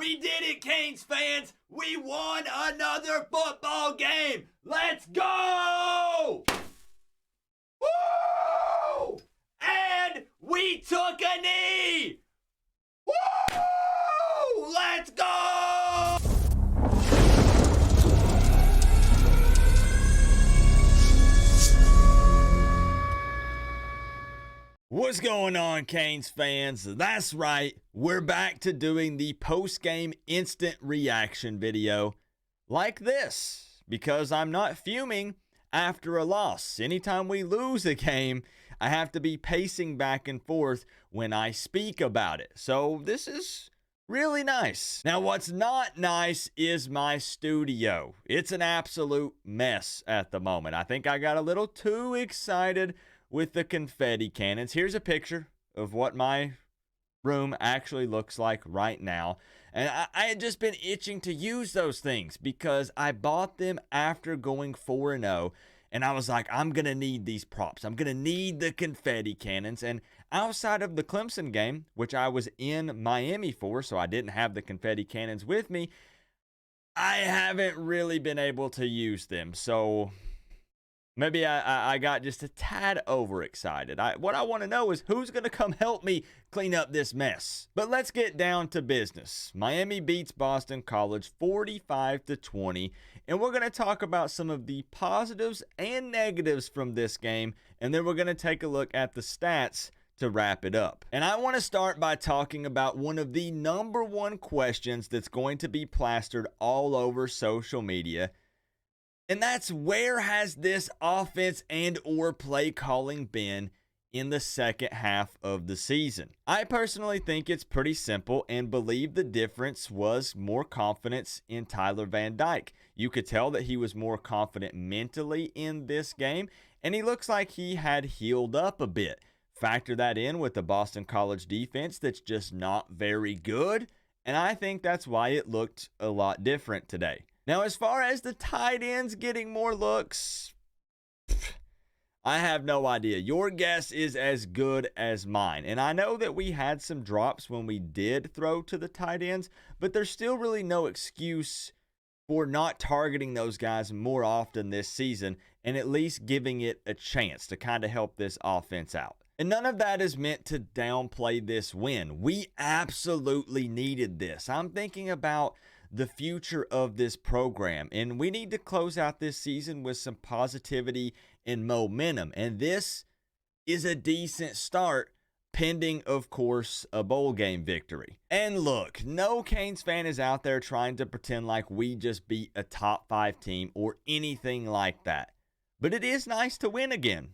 We did it, Canes fans! We won another football game! Let's go! Woo! And we took a knee! Woo! Let's go! What's going on, Canes fans? That's right, we're back to doing the post-game instant reaction video like this because I'm not fuming after a loss. Anytime we lose a game, I have to be pacing back and forth when I speak about it. So this is really nice. Now, what's not nice is my studio. It's an absolute mess at the moment. I think I got a little too excited with the confetti cannons. Here's a picture of what my room actually looks like right now. And I had just been itching to use those things because I bought them after going 4-0. And I was like, I'm going to need these props. I'm going to need the confetti cannons. And outside of the Clemson game, which I was in Miami for, so I didn't have the confetti cannons with me, I haven't really been able to use them. So maybe I got just a tad overexcited. What I want to know is who's going to come help me clean up this mess. But let's get down to business. Miami beats Boston College 45-20, and we're going to talk about some of the positives and negatives from this game, and then we're going to take a look at the stats to wrap it up. And I want to start by talking about one of the number one questions that's going to be plastered all over social media. And that's, where has this offense and or play calling been in the second half of the season? I personally think it's pretty simple and believe the difference was more confidence in Tyler Van Dyke. You could tell that he was more confident mentally in this game, and he looks like he had healed up a bit. Factor that in with the Boston College defense that's just not very good, and I think that's why it looked a lot different today. Now, as far as the tight ends getting more looks, I have no idea. Your guess is as good as mine. And I know that we had some drops when we did throw to the tight ends, but there's still really no excuse for not targeting those guys more often this season and at least giving it a chance to kind of help this offense out. And none of that is meant to downplay this win. We absolutely needed this. I'm thinking about the future of this program, and we need to close out this season with some positivity and momentum, and this is a decent start, pending, of course, a bowl game victory. And look, no Canes fan is out there trying to pretend like we just beat a top 5 team or anything like that, but it is nice to win again.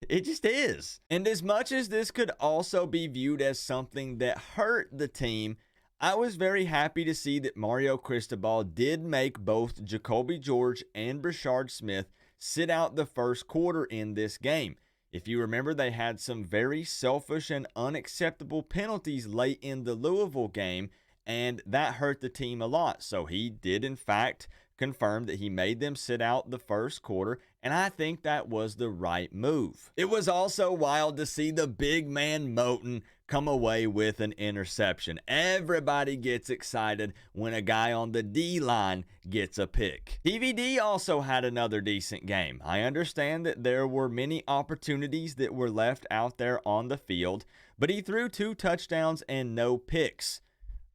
It just is. And as much as this could also be viewed as something that hurt the team, I was very happy to see that Mario Cristobal did make both Jacoby George and Brashard Smith sit out the first quarter in this game. If you remember, they had some very selfish and unacceptable penalties late in the Louisville game, and that hurt the team a lot. So he did, in fact, confirm that he made them sit out the first quarter, and I think that was the right move. It was also wild to see the big man Moten come away with an interception. Everybody gets excited when a guy on the D-line gets a pick. TVD also had another decent game. I understand that there were many opportunities that were left out there on the field, but he threw 2 touchdowns and no picks.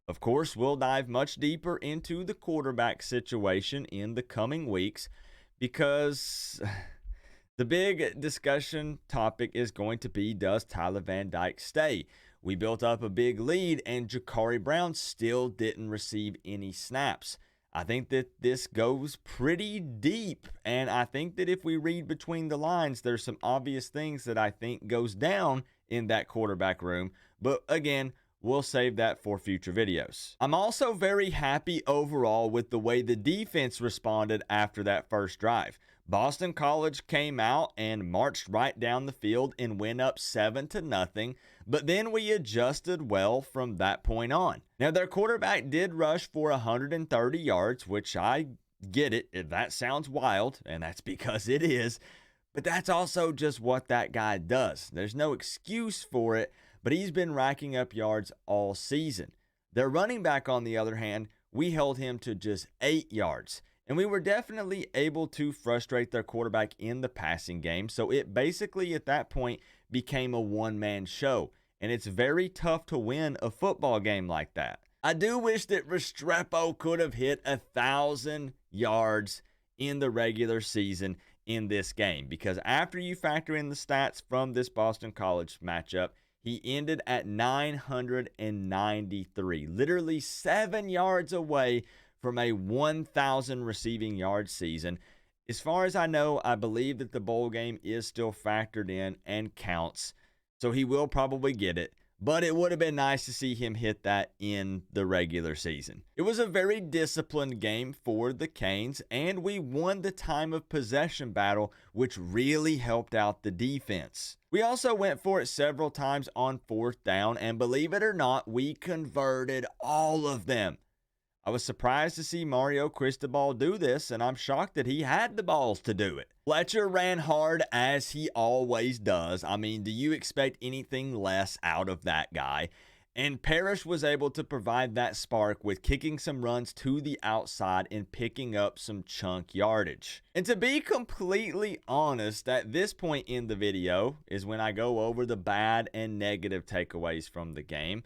Of course, we'll dive much deeper into the quarterback situation in the coming weeks because the big discussion topic is going to be, does Tyler Van Dyke stay? We built up a big lead, and Ja'Cory Brown still didn't receive any snaps. I think that this goes pretty deep, and I think that if we read between the lines, there's some obvious things that I think goes down in that quarterback room. But again, we'll save that for future videos. I'm also very happy overall with the way the defense responded after that first drive. Boston College came out and marched right down the field and went up 7-0, but then we adjusted well from that point on. Now, their quarterback did rush for 130 yards, which I get it. That sounds wild, and that's because it is, but that's also just what that guy does. There's no excuse for it, but he's been racking up yards all season. Their running back, on the other hand, we held him to just 8 yards. And we were definitely able to frustrate their quarterback in the passing game. So it basically at that point became a one-man show. And it's very tough to win a football game like that. I do wish that Restrepo could have hit 1,000 yards in the regular season in this game, because after you factor in the stats from this Boston College matchup, he ended at 993, literally 7 yards away from a 1,000 receiving yard season. As far as I know, I believe that the bowl game is still factored in and counts, so he will probably get it. But it would have been nice to see him hit that in the regular season. It was a very disciplined game for the Canes, and we won the time of possession battle, which really helped out the defense. We also went for it several times on 4th down, and believe it or not, we converted all of them. I was surprised to see Mario Cristobal do this, and I'm shocked that he had the balls to do it. Fletcher ran hard, as he always does. I mean, do you expect anything less out of that guy? And Parrish was able to provide that spark with kicking some runs to the outside and picking up some chunk yardage. And to be completely honest, at this point in the video is when I go over the bad and negative takeaways from the game.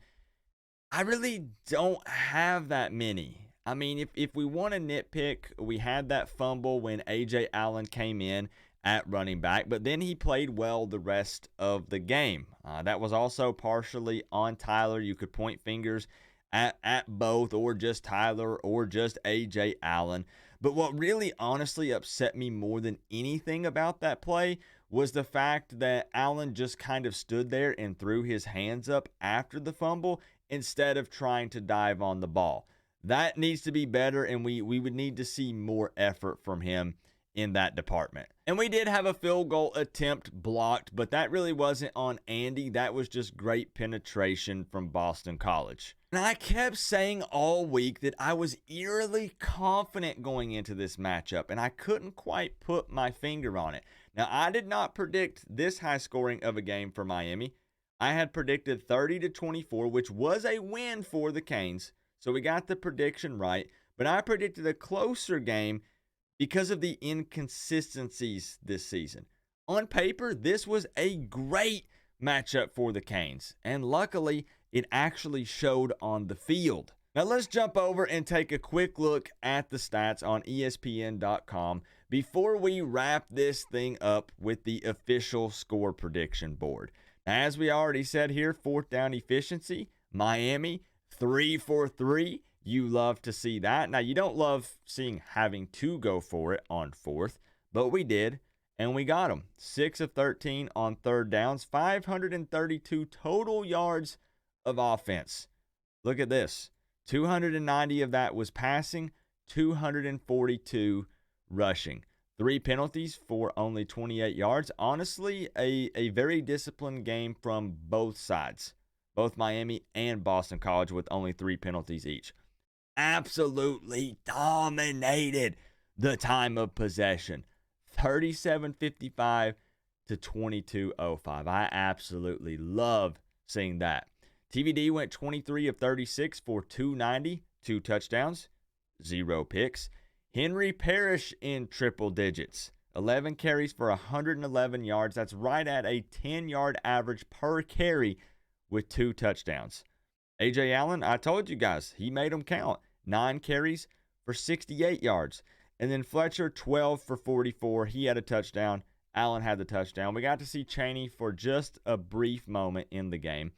I really don't have that many. I mean, if we want to nitpick, we had that fumble when A.J. Allen came in at running back, but then he played well the rest of the game. That was also partially on Tyler. You could point fingers at both, or just Tyler, or just A.J. Allen. But what really honestly upset me more than anything about that play was the fact that Allen just kind of stood there and threw his hands up after the fumble instead of trying to dive on the ball. That needs to be better, and we would need to see more effort from him in that department. And we did have a field goal attempt blocked, but that really wasn't on Andy. That was just great penetration from Boston College. And I kept saying all week that I was eerily confident going into this matchup, and I couldn't quite put my finger on it. Now, I did not predict this high scoring of a game for Miami. I had predicted 30-24, which was a win for the Canes. So we got the prediction right. But I predicted a closer game because of the inconsistencies this season. On paper, this was a great matchup for the Canes. And luckily, it actually showed on the field. Now let's jump over and take a quick look at the stats on ESPN.com before we wrap this thing up with the official score prediction board. As we already said here, 4th down efficiency, Miami 3 for 3. You love to see that. Now, you don't love seeing having to go for it on 4th, but we did, and we got them. 6 of 13 on 3rd downs, 532 total yards of offense. Look at this. 290 of that was passing, 242 rushing. 3 penalties for only 28 yards. Honestly, a very disciplined game from both sides. Both Miami and Boston College with only 3 penalties each. Absolutely dominated the time of possession. 37:55 to 22:05. I absolutely love seeing that. TVD went 23 of 36 for 290, 2 touchdowns, 0 picks. Henry Parrish in triple digits, 11 carries for 111 yards. That's right at a 10-yard average per carry with 2 touchdowns. A.J. Allen, I told you guys, he made them count. 9 carries for 68 yards. And then Fletcher, 12 for 44. He had a touchdown. Allen had the touchdown. We got to see Chaney for just a brief moment in the game.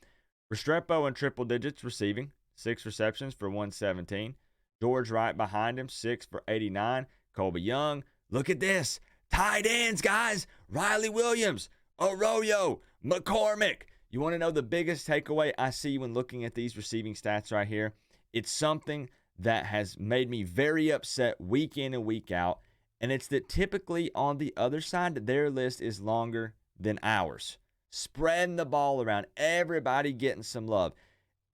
Restrepo in triple digits receiving, 6 receptions for 117. George right behind him, 6 for 89. Colby Young, look at this. Tight ends, guys. Riley Williams, Arroyo, McCormick. You want to know the biggest takeaway I see when looking at these receiving stats right here? It's something that has made me very upset week in and week out, and it's that typically on the other side, their list is longer than ours. Spreading the ball around, everybody getting some love.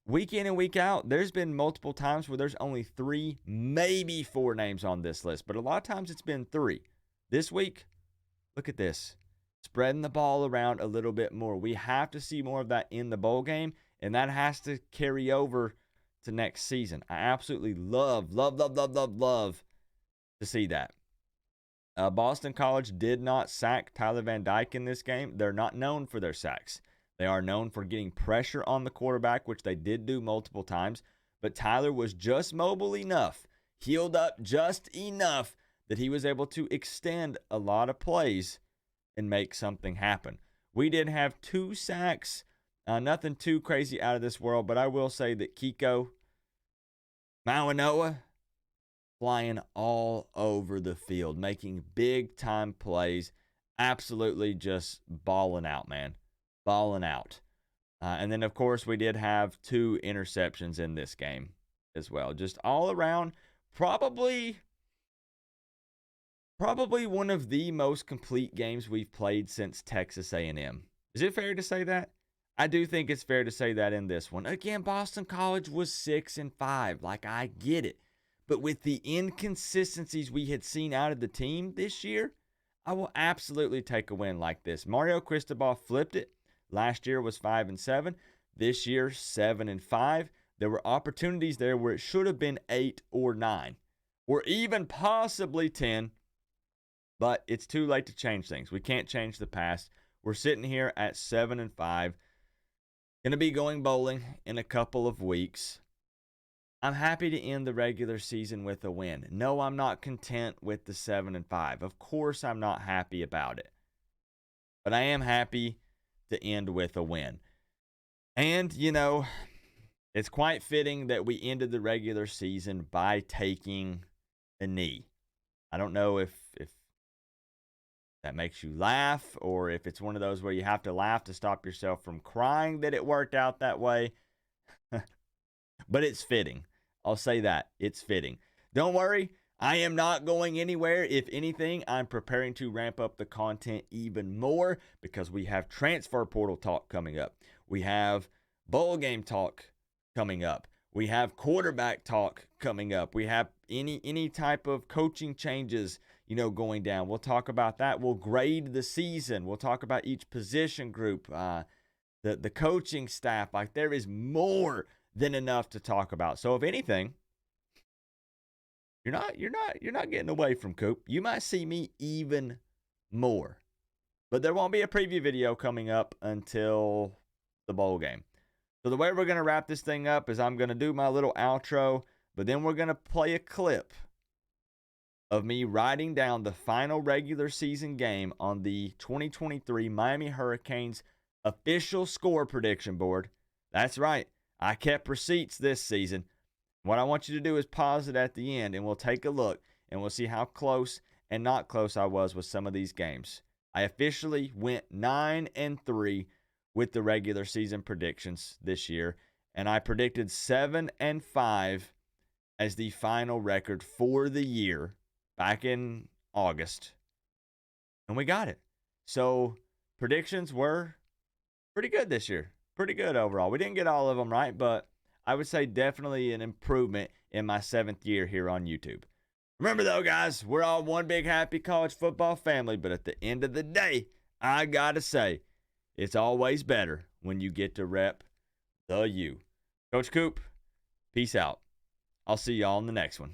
Week in and week out, there's been multiple times where there's only 3, maybe 4 names on this list, but a lot of times it's been 3. This week, look at this. Spreading the ball around a little bit more. We have to see more of that in the bowl game, and that has to carry over to next season. I absolutely love to see that. Boston College did not sack Tyler Van Dyke in this game. They're not known for their sacks. They are known for getting pressure on the quarterback, which they did do multiple times. But Tyler was just mobile enough, healed up just enough that he was able to extend a lot of plays and make something happen. We did have 2 sacks. Nothing too crazy out of this world, but I will say that Kiko Mawanoa flying all over the field, making big-time plays, absolutely just balling out, man. Balling out. And then, of course, we did have 2 interceptions in this game as well. Just all around, probably one of the most complete games we've played since Texas A&M. Is it fair to say that? I do think it's fair to say that in this one. Again, Boston College was 6-5. Like, I get it. But with the inconsistencies we had seen out of the team this year, I will absolutely take a win like this. Mario Cristobal flipped it. Last year was 5-7. This year, 7-5. There were opportunities there where it should have been 8 or 9, or even possibly 10. But it's too late to change things. We can't change the past. We're sitting here at 7-5. Going to be going bowling in a couple of weeks. I'm happy to end the regular season with a win. No, I'm not content with the 7-5. Of course, I'm not happy about it. But I am happy to end with a win. And, you know, it's quite fitting that we ended the regular season by taking a knee. I don't know if that makes you laugh, or if it's one of those where you have to laugh to stop yourself from crying that it worked out that way. But it's fitting. I'll say that. It's fitting. Don't worry. I am not going anywhere. If anything, I'm preparing to ramp up the content even more because we have transfer portal talk coming up. We have bowl game talk coming up. We have quarterback talk coming up. We have any type of coaching changes, going down. We'll talk about that. We'll grade the season. We'll talk about each position group, the coaching staff. Like, there is more than enough to talk about. So if anything, you're not getting away from Coop. You might see me even more. But there won't be a preview video coming up until the bowl game. So the way we're going to wrap this thing up is I'm going to do my little outro, but then we're going to play a clip of me writing down the final regular season game on the 2023 Miami Hurricanes official score prediction board. That's right. I kept receipts this season. What I want you to do is pause it at the end, and we'll take a look, and we'll see how close and not close I was with some of these games. I officially went 9-3 with the regular season predictions this year, and I predicted 7-5 as the final record for the year back in August, and we got it. So predictions were pretty good this year. Pretty good overall. We didn't get all of them right, but I would say definitely an improvement in my 7th year here on YouTube. Remember, though, guys, we're all one big happy college football family, but at the end of the day, I got to say, it's always better when you get to rep the U. Coach Coop, peace out. I'll see y'all in the next one.